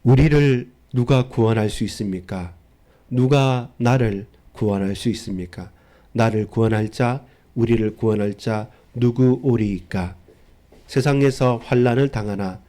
우리를 누가 구원할 수 있습니까? 누가 나를 구원할 수 있습니까? 나를 구원할 자, 우리를 구원할 자 누구 오리이까? 세상에서 환난을 당하나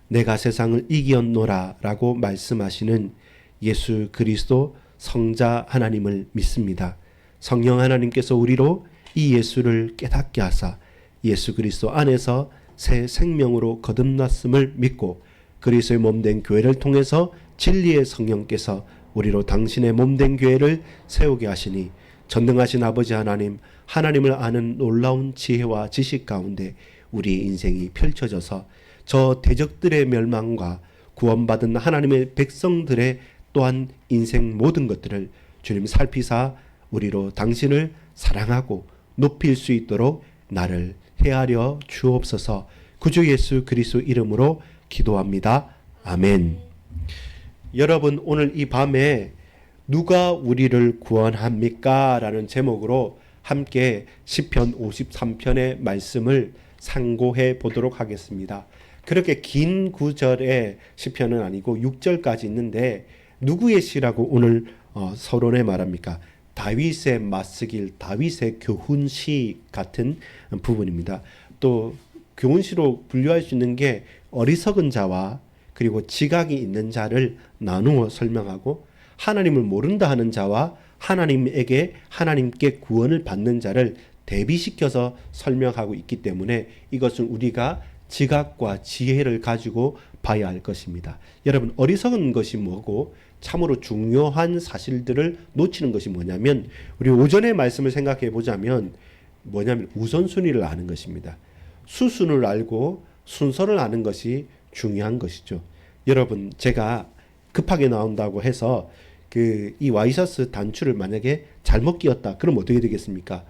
내가 세상을 이기었노라 라고 말씀하시는 예수 그리스도 성자 하나님을 믿습니다. 성령 하나님께서 우리로 이 예수를 깨닫게 하사 예수 그리스도 안에서 새 생명으로 거듭났음을 믿고 그리스도의 몸된 교회를 통해서 진리의 성령께서 우리로 당신의 몸된 교회를 세우게 하시니 전능하신 아버지 하나님, 하나님을 아는 놀라운 지혜와 지식 가운데 우리 인생이 펼쳐져서 저 대적들의 멸망과 구원받은 하나님의 백성들의 또한 인생 모든 것들을 주님 살피사 우리로 당신을 사랑하고 높일 수 있도록 나를 헤아려 주옵소서. 구주 예수 그리스도 이름으로 기도합니다. 아멘. 여러분, 오늘 이 밤에 누가 우리를 구원합니까? 라는 제목으로 함께 시편 53편의 말씀을 상고해 보도록 하겠습니다. 그렇게 긴 구절의 시편은 아니고 6절까지 있는데 누구의 시라고 오늘 서론에 말합니까? 다윗의 맞쓰길, 다윗의 교훈시 같은 부분입니다. 또 교훈시로 분류할 수 있는 게 어리석은 자와 그리고 지각이 있는 자를 나누어 설명하고 하나님을 모른다 하는 자와 하나님께 구원을 받는 자를 대비시켜서 설명하고 있기 때문에 이것은 우리가 지각과 지혜를 가지고 봐야 할 것입니다. 여러분, 어리석은 것이 뭐고 참으로 중요한 사실들을 놓치는 것이 뭐냐면 우리 오전의 말씀을 생각해 보자면 뭐냐면 우선순위를 아는 것입니다. 수순을 알고 순서를 아는 것이 중요한 것이죠. 여러분, 제가 급하게 나온다고 해서 이 와이셔츠 단추를 만약에 잘못 끼웠다. 그럼 어떻게 되겠습니까?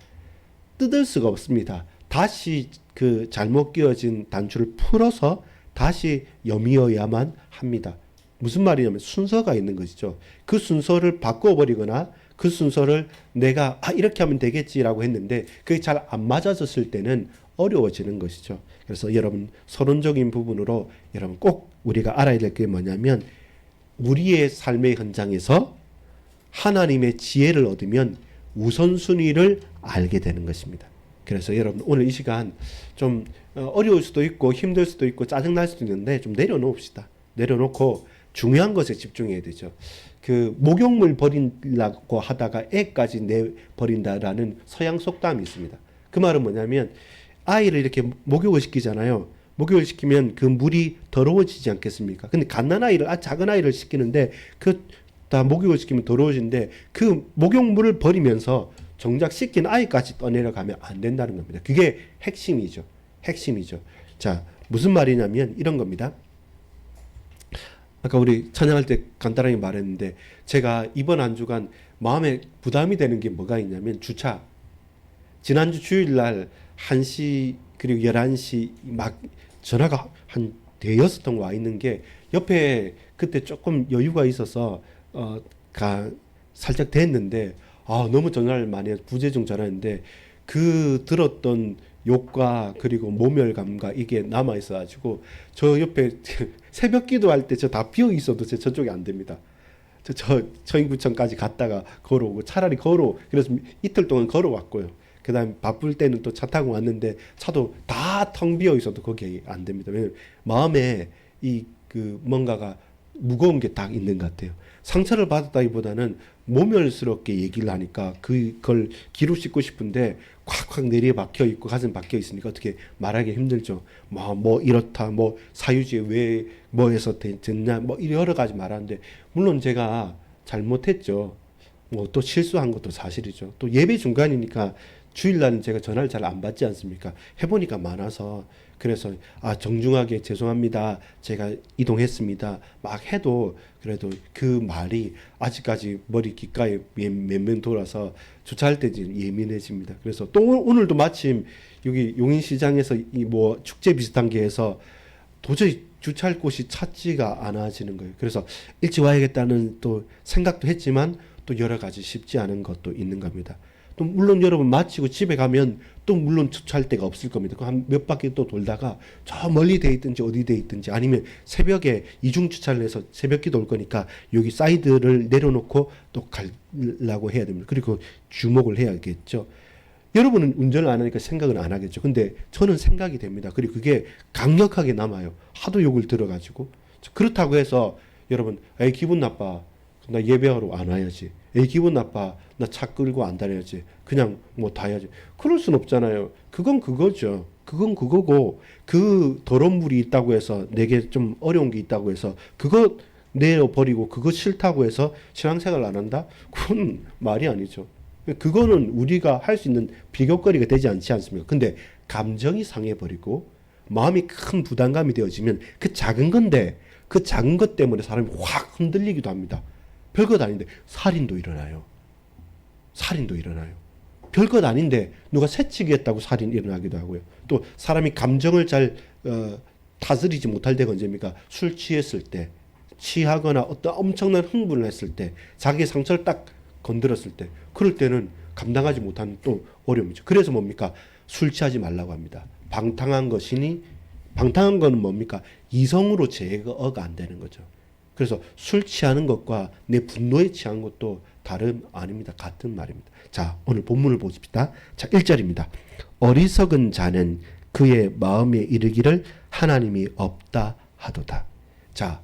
뜯을 수가 없습니다. 다시 그 잘못 끼워진 단추를 풀어서 다시 여미어야만 합니다. 무슨 말이냐면 순서가 있는 것이죠. 그 순서를 바꿔버리거나 그 순서를 내가 이렇게 하면 되겠지라고 했는데 그게 잘 안 맞아졌을 때는 어려워지는 것이죠. 그래서 여러분, 서론적인 부분으로 여러분 꼭 우리가 알아야 될 게 뭐냐면 우리의 삶의 현장에서 하나님의 지혜를 얻으면 우선순위를 알게 되는 것입니다. 그래서 여러분, 오늘 이 시간 좀 어려울 수도 있고 힘들 수도 있고 짜증날 수도 있는데 좀 내려놓읍시다. 내려놓고 중요한 것에 집중해야 되죠. 그 목욕물 버리려고 하다가 애까지 내버린다라는 서양 속담이 있습니다. 그 말은 뭐냐면 아이를 이렇게 목욕을 시키잖아요. 목욕을 시키면 그 물이 더러워지지 않겠습니까? 근데 갓난아이를, 작은 아이를 시키는데 다 목욕을 시키면 더러워지는데 그 목욕물을 버리면서 정작 씻긴 아이까지 떠내려가면 안 된다는 겁니다. 그게 핵심이죠. 핵심이죠. 자, 무슨 말이냐면 이런 겁니다. 아까 우리 찬양할 때 간단하게 말했는데 제가 이번 한 주간 마음에 부담이 되는 게 뭐가 있냐면 주차. 지난주 주일날 1시 그리고 11시 막 전화가 한 대여섯 통 와 있는 게 옆에 그때 조금 여유가 있어서 살짝 됐는데 너무 전화를 많이 해서 부재중 전화했는데 그 들었던 욕과 그리고 모멸감과 이게 남아 있어가지고 저 옆에 새벽 기도할 때 저 다 비어 있어도 저쪽이 안 됩니다. 저 처인구청까지 갔다가 걸어오고 차라리 그래서 이틀 동안 걸어왔고요. 그 다음에 바쁠 때는 또 차 타고 왔는데 차도 다 텅 비어 있어도 거기 안 됩니다. 왜냐면 마음에 뭔가가 무거운 게 딱 있는 것 같아요. 상처를 받았다기보다는 모멸스럽게 얘기를 하니까 그걸 기로 씻고 싶은데 콱콱 내리에 박혀 있고 가슴 박혀 있으니까 어떻게 말하기 힘들죠. 뭐 이렇다, 뭐 사유지에 왜 뭐해서 됐냐, 뭐 여러 가지 말하는데 물론 제가 잘못했죠. 뭐 또 실수한 것도 사실이죠. 또 예배 중간이니까 주일날은 제가 전화를 잘 안 받지 않습니까? 해보니까 많아서 그래서 정중하게 죄송합니다. 제가 이동했습니다. 막 해도 그래도 그 말이 아직까지 머리 귓가에 맴맴 돌아서 주차할 때 예민해집니다. 그래서 또 오늘도 마침 여기 용인시장에서 뭐 축제 비슷한 게 해서 도저히 주차할 곳이 찾지가 않아지는 거예요. 그래서 일찍 와야겠다는 또 생각도 했지만 또 여러 가지 쉽지 않은 것도 있는 겁니다. 또 물론 여러분 마치고 집에 가면 또 물론 주차할 데가 없을 겁니다. 한 몇 바퀴 또 돌다가 저 멀리 돼 있든지 어디 돼 있든지 아니면 새벽에 이중 주차를 해서 새벽기도 올 거니까 여기 사이드를 내려놓고 또 가려고 해야 됩니다. 그리고 주목을 해야겠죠. 여러분은 운전을 안 하니까 생각은 안 하겠죠. 근데 저는 생각이 됩니다. 그리고 그게 강력하게 남아요. 하도 욕을 들어가지고. 그렇다고 해서 여러분, 에이, 기분 나빠. 나 예배하러 안 와야지. 에이, 기분 나빠. 나 차 끌고 안 다녀야지. 그냥 뭐 다 해야지. 그럴 순 없잖아요. 그건 그거죠. 그건 그거고, 그 더러운 물이 있다고 해서, 내게 좀 어려운 게 있다고 해서, 그거 내어버리고, 그거 싫다고 해서 신앙생활 안 한다? 그건 말이 아니죠. 그거는 우리가 할 수 있는 비교거리가 되지 않지 않습니까? 근데 감정이 상해버리고 마음이 큰 부담감이 되어지면 그 작은 건데 그 작은 것 때문에 사람이 확 흔들리기도 합니다. 별것 아닌데 살인도 일어나요. 살인도 일어나요. 별것 아닌데 누가 새치기 했다고 살인 일어나기도 하고요. 또 사람이 감정을 잘 다스리지 못할 때가 언제입니까? 술 취했을 때, 취하거나 어떤 엄청난 흥분을 했을 때, 자기의 상처를 딱 건드렸을 때, 그럴 때는 감당하지 못하는 또 어려움이죠. 그래서 뭡니까? 술 취하지 말라고 합니다. 방탕한 것이니, 방탕한 거는 뭡니까? 이성으로 제어가 안 되는 거죠. 그래서 술 취하는 것과 내 분노에 취한 것도 다름 아닙니다. 같은 말입니다. 자, 오늘 본문을 보십시다. 자, 1절입니다. 어리석은 자는 그의 마음에 이르기를 하나님이 없다 하도다. 자,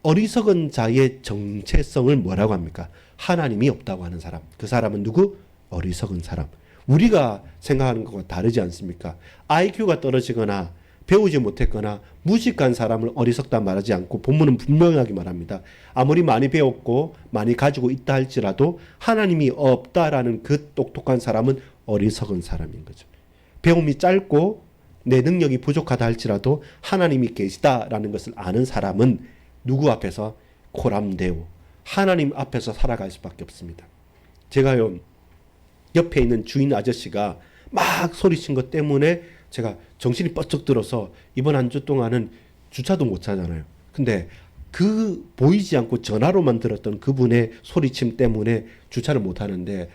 어리석은 자의 정체성을 뭐라고 합니까? 하나님이 없다고 하는 사람. 그 사람은 누구? 어리석은 사람. 우리가 생각하는 것과 다르지 않습니까? IQ가 떨어지거나 배우지 못했거나 무식한 사람을 어리석다 말하지 않고 본문은 분명하게 말합니다. 아무리 많이 배웠고 많이 가지고 있다 할지라도 하나님이 없다라는 그 똑똑한 사람은 어리석은 사람인 거죠. 배움이 짧고 내 능력이 부족하다 할지라도 하나님이 계시다라는 것을 아는 사람은 누구 앞에서? 코람데오. 하나님 앞에서 살아갈 수밖에 없습니다. 제가요, 옆에 있는 주인 아저씨가 막 소리친 것 때문에 제가 정신이 뻗쩍 들어서 이번 한 주 동안은 주차도 못 차잖아요. 근데 그 보이지 않고 전화로만 들었던 그분의 소리침 때문에 주차를 못 하는데,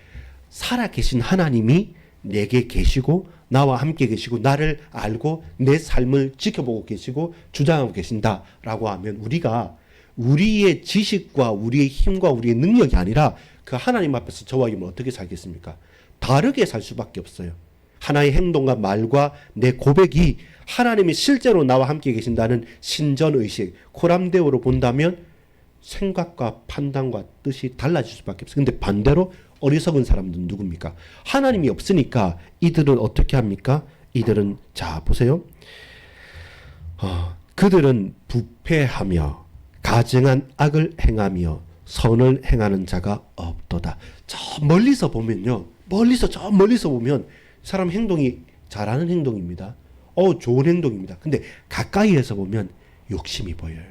살아계신 하나님이 내게 계시고 나와 함께 계시고 나를 알고 내 삶을 지켜보고 계시고 주장하고 계신다라고 하면 우리가 우리의 지식과 우리의 힘과 우리의 능력이 아니라 그 하나님 앞에서 저와 이면 어떻게 살겠습니까? 다르게 살 수밖에 없어요. 하나의 행동과 말과 내 고백이 하나님이 실제로 나와 함께 계신다는 신전의식, 코람데오로 본다면 생각과 판단과 뜻이 달라질 수밖에 없어요. 근데 반대로 어리석은 사람들은 누굽니까? 하나님이 없으니까 이들은 어떻게 합니까? 이들은, 자 보세요. 그들은 부패하며 가증한 악을 행하며 선을 행하는 자가 없도다. 저 멀리서 보면요, 저 멀리서 보면 사람 행동이 잘하는 행동입니다. 좋은 행동입니다. 근데 가까이에서 보면 욕심이 보여요.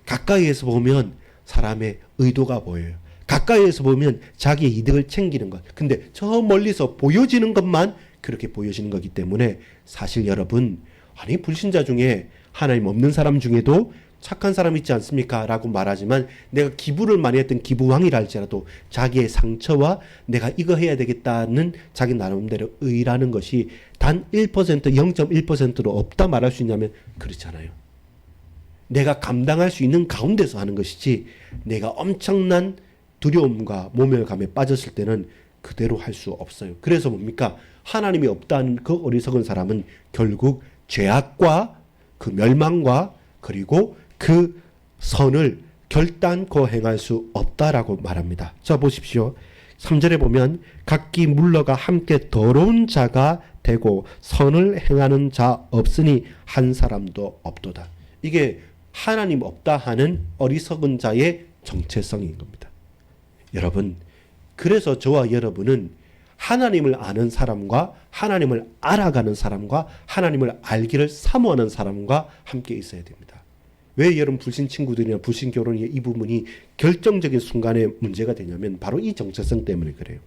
가까이에서 보면 사람의 의도가 보여요. 가까이에서 보면 자기의 이득을 챙기는 것. 근데 저 멀리서 보여지는 것만 그렇게 보여지는 거기 때문에 사실 여러분, 아니 불신자 중에 하나님 없는 사람 중에도 착한 사람 있지 않습니까? 라고 말하지만 내가 기부를 많이 했던 기부왕이라 할지라도 자기의 상처와 내가 이거 해야 되겠다는 자기 나름대로 의라는 것이 단 1%, 0.1%로 없다 말할 수 있냐면 그렇잖아요. 내가 감당할 수 있는 가운데서 하는 것이지 내가 엄청난 두려움과 모멸감에 빠졌을 때는 그대로 할 수 없어요. 그래서 뭡니까? 하나님이 없다는 그 어리석은 사람은 결국 죄악과 그 멸망과 그리고 그 선을 결단코 행할 수 없다라고 말합니다. 자 보십시오. 3절에 보면 각기 물러가 함께 더러운 자가 되고 선을 행하는 자 없으니 한 사람도 없도다. 이게 하나님 없다 하는 어리석은 자의 정체성인 겁니다. 여러분, 그래서 저와 여러분은 하나님을 아는 사람과 하나님을 알아가는 사람과 하나님을 알기를 사모하는 사람과 함께 있어야 됩니다. 왜 여러분 불신 친구들이나 불신 결혼의 이 부분이 결정적인 순간에 문제가 되냐면 바로 이 정체성 때문에 그래요.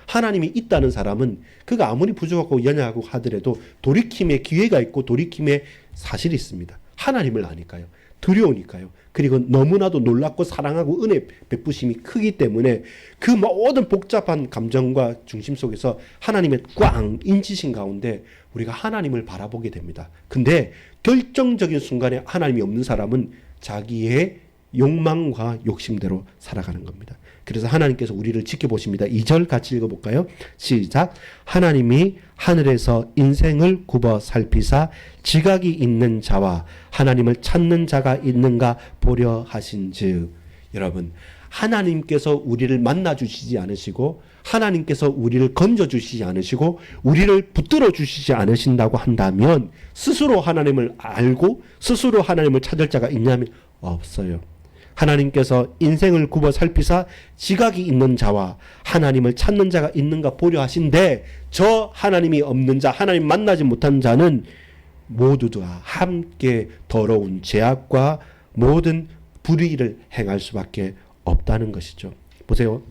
하나님이 있다는 사람은 그가 아무리 부족하고 연약하고 하더라도 돌이킴의 기회가 있고 돌이킴의 사실이 있습니다. 하나님을 아니까요. 두려우니까요. 그리고 너무나도 놀랍고 사랑하고 은혜 베푸심이 크기 때문에 그 모든 복잡한 감정과 중심 속에서 하나님의 꽝 인치신 가운데 우리가 하나님을 바라보게 됩니다. 근데 결정적인 순간에 하나님이 없는 사람은 자기의 욕망과 욕심대로 살아가는 겁니다. 그래서 하나님께서 우리를 지켜보십니다. 2절 같이 읽어볼까요? 시작. 하나님이 하늘에서 인생을 굽어 살피사 지각이 있는 자와 하나님을 찾는 자가 있는가 보려 하신즉. 여러분, 하나님께서 우리를 만나주시지 않으시고 하나님께서 우리를 건져주시지 않으시고 우리를 붙들어 주시지 않으신다고 한다면 스스로 하나님을 알고 스스로 하나님을 찾을 자가 있냐면 없어요. 하나님께서 인생을 굽어 살피사 지각이 있는 자와 하나님을 찾는 자가 있는가 보려 하신데 저 하나님이 없는 자, 하나님 만나지 못한 자는 모두 다 함께 더러운 죄악과 모든 불의를 행할 수밖에 없다는 것이죠. 보세요.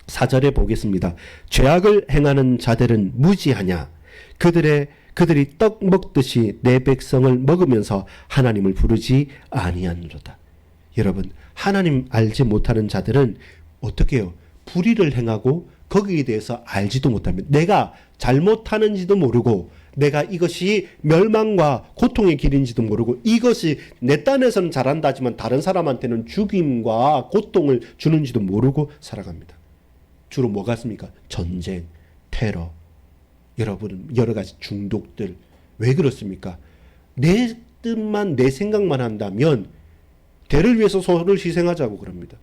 4절에 보겠습니다. 죄악을 행하는 자들은 무지하냐? 그들이 떡 먹듯이 내 백성을 먹으면서 하나님을 부르지 아니하느로다. 여러분, 하나님 알지 못하는 자들은 어떻게 해요? 불의를 행하고 거기에 대해서 알지도 못하면 내가 잘못하는지도 모르고 내가 이것이 멸망과 고통의 길인지도 모르고 이것이 내 딴에서는 잘한다 하지만 다른 사람한테는 죽임과 고통을 주는지도 모르고 살아갑니다. 주로 뭐 같습니까? 전쟁, 테러, 여러분 여러 가지 중독들. 왜 그렇습니까? 내 뜻만 내 생각만 한다면 대를 위해서 소를 희생하자고 그럽니다.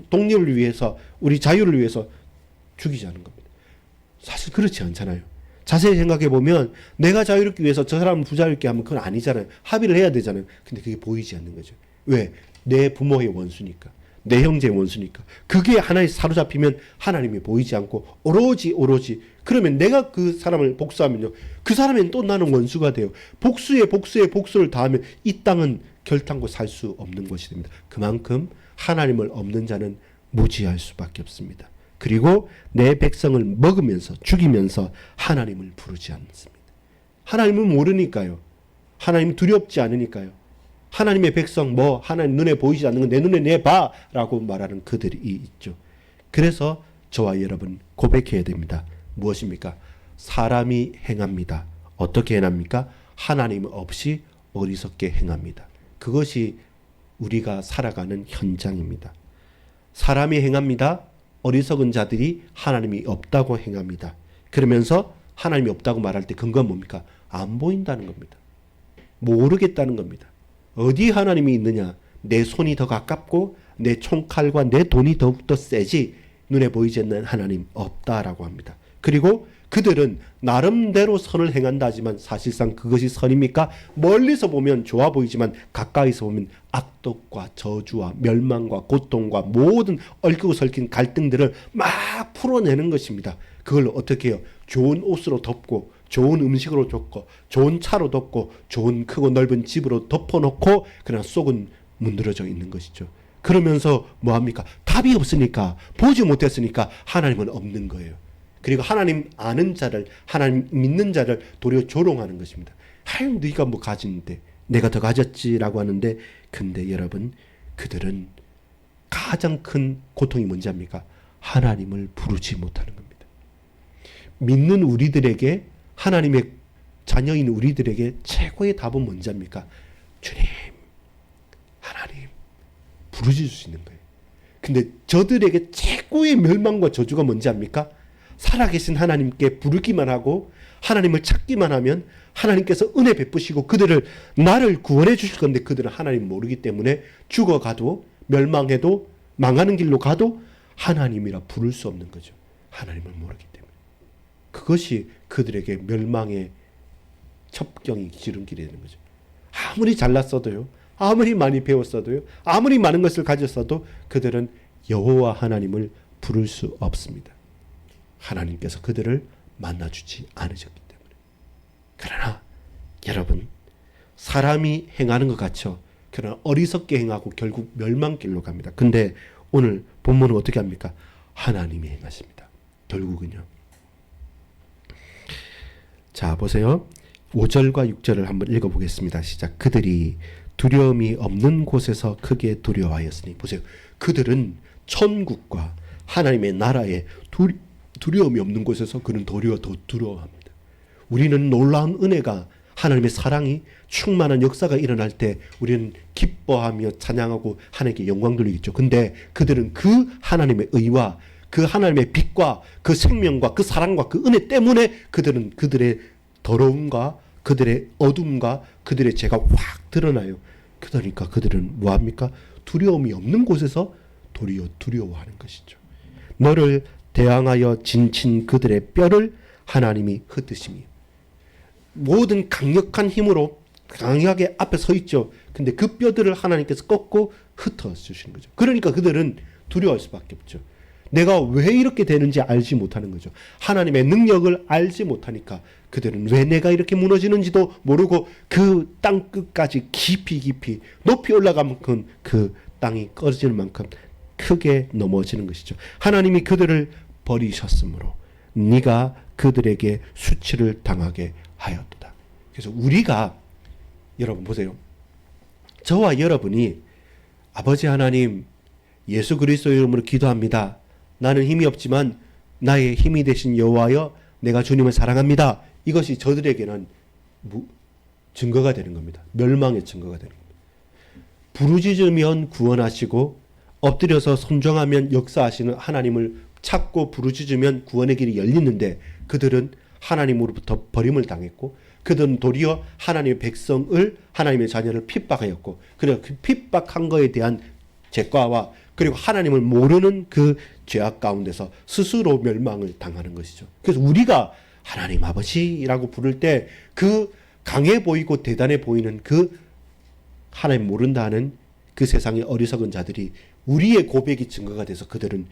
독립을 위해서 우리 자유를 위해서 죽이자는 겁니다. 사실 그렇지 않잖아요. 자세히 생각해 보면 내가 자유롭기 위해서 저 사람을 부자유롭게 하면 그건 아니잖아요. 합의를 해야 되잖아요. 근데 그게 보이지 않는 거죠. 왜? 내 부모의 원수니까. 내 형제의 원수니까. 그게 하나에 사로잡히면 하나님이 보이지 않고 오로지 그러면 내가 그 사람을 복수하면요. 그 사람은 또 나는 원수가 돼요. 복수에 복수를 다하면 이 땅은 결탄고 살 수 없는 것이 됩니다. 그만큼 하나님을 없는 자는 무지할 수밖에 없습니다. 그리고 내 백성을 먹으면서 죽이면서 하나님을 부르지 않습니다. 하나님은 모르니까요. 하나님 두렵지 않으니까요. 하나님의 백성 하나님 눈에 보이지 않는 건 내 눈에 내봐 라고 말하는 그들이 있죠. 그래서 저와 여러분 고백해야 됩니다. 무엇입니까? 사람이 행합니다. 어떻게 행합니까? 하나님 없이 어리석게 행합니다. 그것이 우리가 살아가는 현장입니다. 사람이 행합니다. 어리석은 자들이 하나님이 없다고 행합니다. 그러면서 하나님이 없다고 말할 때 근거는 뭡니까? 안 보인다는 겁니다. 모르겠다는 겁니다. 어디 하나님이 있느냐? 내 손이 더 가깝고 내 총칼과 내 돈이 더욱더 세지 눈에 보이지 않는 하나님 없다라고 합니다. 그리고 그들은 나름대로 선을 행한다 하지만 사실상 그것이 선입니까? 멀리서 보면 좋아 보이지만 가까이서 보면 악독과 저주와 멸망과 고통과 모든 얽히고 설킨 갈등들을 막 풀어내는 것입니다. 그걸 어떻게 해요? 좋은 옷으로 덮고 좋은 음식으로 줬고 좋은 차로 덮고 좋은 크고 넓은 집으로 덮어놓고 그러나 속은 문드러져 있는 것이죠. 그러면서 뭐합니까? 답이 없으니까 보지 못했으니까 하나님은 없는 거예요. 그리고 하나님 아는 자를 하나님 믿는 자를 도리어 조롱하는 것입니다. 하여 네가 뭐 가진데 내가 더 가졌지라고 하는데 근데 여러분 그들은 가장 큰 고통이 뭔지 압니까? 하나님을 부르지 못하는 겁니다. 믿는 우리들에게 하나님의 자녀인 우리들에게 최고의 답은 뭔지 압니까? 주님, 하나님 부르짖을 수 있는 거예요. 근데 저들에게 최고의 멸망과 저주가 뭔지 압니까? 살아계신 하나님께 부르기만 하고 하나님을 찾기만 하면 하나님께서 은혜 베푸시고 그들을 나를 구원해 주실 건데 그들은 하나님 모르기 때문에 죽어가도 멸망해도 망하는 길로 가도 하나님이라 부를 수 없는 거죠. 하나님을 모르기 때문에. 그것이 그들에게 멸망의 첩경이 지름길이 되는 거죠. 아무리 잘났어도요. 아무리 많이 배웠어도요. 아무리 많은 것을 가졌어도 그들은 여호와 하나님을 부를 수 없습니다. 하나님께서 그들을 만나주지 않으셨기 때문에. 그러나 여러분 사람이 행하는 것 같죠. 그러나 어리석게 행하고 결국 멸망길로 갑니다. 근데 오늘 본문은 어떻게 합니까? 하나님이 행하십니다. 결국은요. 자 보세요. 5절과 6절을 한번 읽어보겠습니다. 시작. 그들이 두려움이 없는 곳에서 크게 두려워하였으니. 보세요. 그들은 천국과 하나님의 나라에 두려움이 없는 곳에서 그는 도리어 더 두려워합니다. 우리는 놀라운 은혜가, 하나님의 사랑이 충만한 역사가 일어날 때 우리는 기뻐하며 찬양하고 하나님께 영광 돌리겠죠. 근데 그들은 그 하나님의 의와 그 하나님의 빛과 그 생명과 그 사랑과 그 은혜 때문에 그들은 그들의 더러움과 그들의 어둠과 그들의 죄가 확 드러나요. 그러니까 그들은 뭐합니까? 두려움이 없는 곳에서 도리어 두려워하는 것이죠. 너를 대항하여 진친 그들의 뼈를 하나님이 흩으시며. 모든 강력한 힘으로 강하게 앞에 서 있죠. 근데 그 뼈들을 하나님께서 꺾고 흩어주시는 거죠. 그러니까 그들은 두려워할 수밖에 없죠. 내가 왜 이렇게 되는지 알지 못하는 거죠. 하나님의 능력을 알지 못하니까 그들은 왜 내가 이렇게 무너지는지도 모르고 그 땅 끝까지 깊이 높이 올라가는 만큼 그 땅이 꺼지는 만큼 크게 넘어지는 것이죠. 하나님이 그들을 버리셨으므로 네가 그들에게 수치를 당하게 하였도다. 그래서 우리가, 여러분 보세요. 저와 여러분이 아버지 하나님, 예수 그리스도 이름으로 기도합니다. 나는 힘이 없지만 나의 힘이 되신 여호와여, 내가 주님을 사랑합니다. 이것이 저들에게는 증거가 되는 겁니다. 멸망의 증거가 되는 겁니다. 부르짖으면 구원하시고 엎드려서 순종하면 역사하시는 하나님을 찾고 부르짖으면 구원의 길이 열리는데, 그들은 하나님으로부터 버림을 당했고 그들은 도리어 하나님의 백성을, 하나님의 자녀를 핍박하였고, 그리고 그 핍박한 거에 대한 죄과와 그리고 하나님을 모르는 그 죄악 가운데서 스스로 멸망을 당하는 것이죠. 그래서 우리가 하나님 아버지라고 부를 때 그 강해 보이고 대단해 보이는 그 하나님 모른다는 그 세상의 어리석은 자들이 우리의 고백이 증거가 돼서 그들은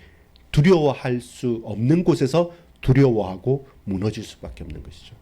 두려워할 수 없는 곳에서 두려워하고 무너질 수밖에 없는 것이죠.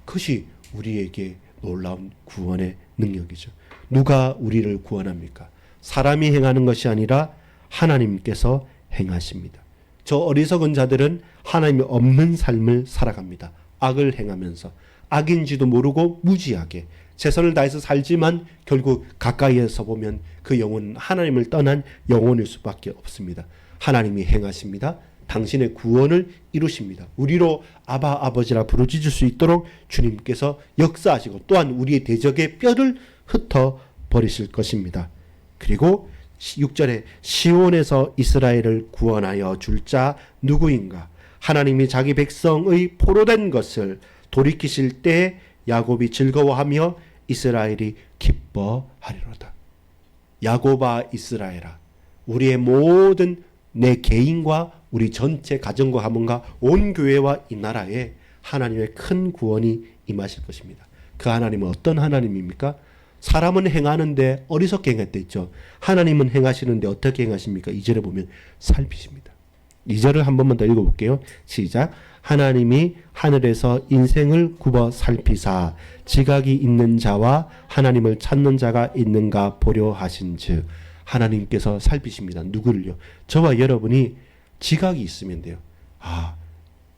그것이 우리에게 놀라운 구원의 능력이죠. 누가 우리를 구원합니까? 사람이 행하는 것이 아니라 하나님께서 행하십니다. 저 어리석은 자들은 하나님이 없는 삶을 살아갑니다. 악을 행하면서 악인지도 모르고 무지하게 최선을 다해서 살지만 결국 가까이에서 보면 그 영혼은 하나님을 떠난 영혼일 수밖에 없습니다. 하나님이 행하십니다. 당신의 구원을 이루십니다. 우리로 아바 아버지라 부르짖을 수 있도록 주님께서 역사하시고 또한 우리의 대적의 뼈를 흩어 버리실 것입니다. 그리고 6절에 시온에서 이스라엘을 구원하여 줄 자 누구인가? 하나님이 자기 백성의 포로된 것을 돌이키실 때 야곱이 즐거워하며 이스라엘이 기뻐하리로다. 야곱아 이스라엘아, 우리의 모든 내 개인과 우리 전체 가정과 가문과 온 교회와 이 나라에 하나님의 큰 구원이 임하실 것입니다. 그 하나님은 어떤 하나님입니까? 사람은 행하는데 어리석게 행했다 했죠. 하나님은 행하시는데 어떻게 행하십니까? 2절에 보면 살피십니다. 2절을 한 번만 더 읽어볼게요. 시작. 하나님이 하늘에서 인생을 굽어 살피사 지각이 있는 자와 하나님을 찾는 자가 있는가 보려 하신즉. 하나님께서 살피십니다. 누구를요? 저와 여러분이 지각이 있으면 돼요.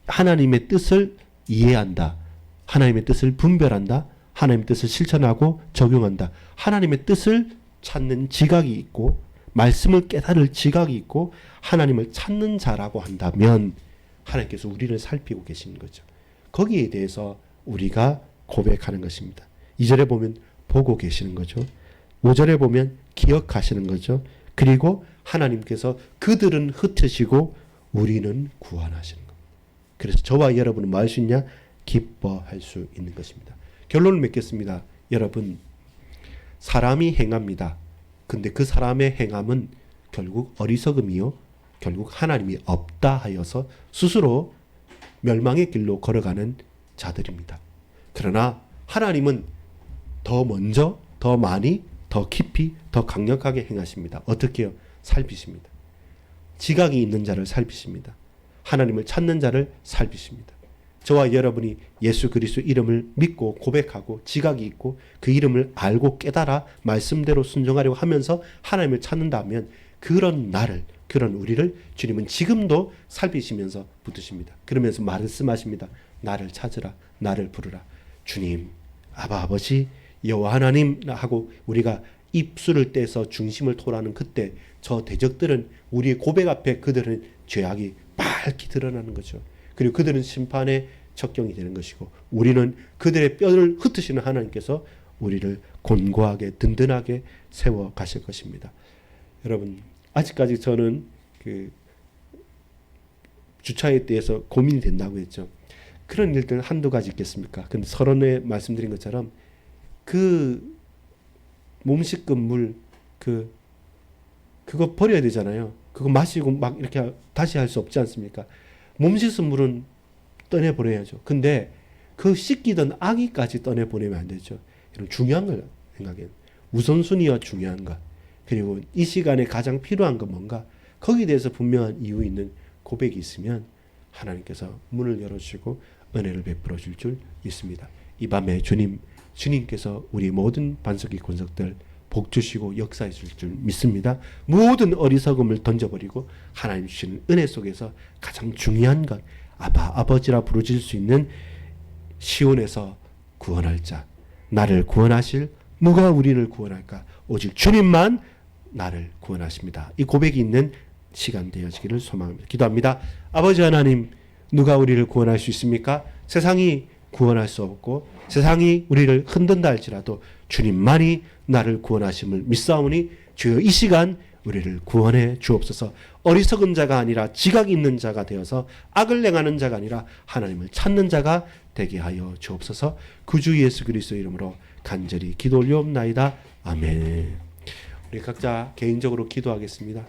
하나님의 뜻을 이해한다. 하나님의 뜻을 분별한다. 하나님의 뜻을 실천하고 적용한다. 하나님의 뜻을 찾는 지각이 있고 말씀을 깨달을 지각이 있고 하나님을 찾는 자라고 한다면 하나님께서 우리를 살피고 계시는 거죠. 거기에 대해서 우리가 고백하는 것입니다. 2절에 보면 보고 계시는 거죠. 5절에 보면 기억하시는 거죠. 그리고 하나님께서 그들은 흩으시고 우리는 구원하시는 겁니다. 그래서 저와 여러분은 뭐 할 수 있냐? 기뻐할 수 있는 것입니다. 결론을 맺겠습니다. 여러분, 사람이 행합니다. 근데 그 사람의 행함은 결국 어리석음이요. 결국 하나님이 없다 하여서 스스로 멸망의 길로 걸어가는 자들입니다. 그러나 하나님은 더 먼저, 더 많이, 더 깊이, 더 강력하게 행하십니다. 어떻게 해요? 살피십니다. 지각이 있는 자를 살피십니다. 하나님을 찾는 자를 살피십니다. 저와 여러분이 예수 그리스도 이름을 믿고 고백하고 지각이 있고 그 이름을 알고 깨달아 말씀대로 순종하려고 하면서 하나님을 찾는다면 그런 나를, 그런 우리를 주님은 지금도 살피시면서 붙드십니다. 그러면서 말씀하십니다. 나를 찾으라, 나를 부르라. 주님, 아버지, 여호와 하나님하고 우리가 입술을 떼서 중심을 토라는 그때 저 대적들은 우리의 고백 앞에 그들은 죄악이 밝히 드러나는 거죠. 그리고 그들은 심판의 적경이 되는 것이고 우리는 그들의 뼈를 흩으시는 하나님께서 우리를 곤고하게 든든하게 세워 가실 것입니다. 여러분 아직까지 저는 그 주차에 대해서 고민이 된다고 했죠. 그런 일들 한두 가지 있겠습니까? 근데 서론에 말씀드린 것처럼 그 몸 씻은 물 그거 버려야 되잖아요. 그거 마시고 막 이렇게 다시 할 수 없지 않습니까? 몸 씻은 물은 떠내보내야죠. 근데 그 씻기던 아기까지 떠내보내면 안 되죠. 이런 중요한 걸 생각해요. 우선순위와 중요한 것. 그리고 이 시간에 가장 필요한 건 뭔가 거기에 대해서 분명한 이유 있는 고백이 있으면 하나님께서 문을 열어주시고 은혜를 베풀어 줄 줄 믿습니다. 이 밤에 주님께서 우리 모든 반석이 권석들 복 주시고 역사해 줄 줄 믿습니다. 모든 어리석음을 던져버리고 하나님 주시는 은혜 속에서 가장 중요한 것 아버지라 부르실 수 있는 시온에서 구원할 자 나를 구원하실 누가 우리를 구원할까 오직 주님만 나를 구원하십니다. 이 고백이 있는 시간 되어지기를 소망합니다. 기도합니다. 아버지 하나님 누가 우리를 구원할 수 있습니까? 세상이 구원할 수 없고 세상이 우리를 흔든다 할지라도 주님만이 나를 구원하심을 믿사오니 주여 이 시간 우리를 구원해 주옵소서. 어리석은 자가 아니라 지각 있는 자가 되어서 악을 행하는 자가 아니라 하나님을 찾는 자가 되게 하여 주옵소서. 구주 예수 그리스도의 이름으로 간절히 기도 올리옵나이다. 아멘. 우리 각자 개인적으로 기도하겠습니다.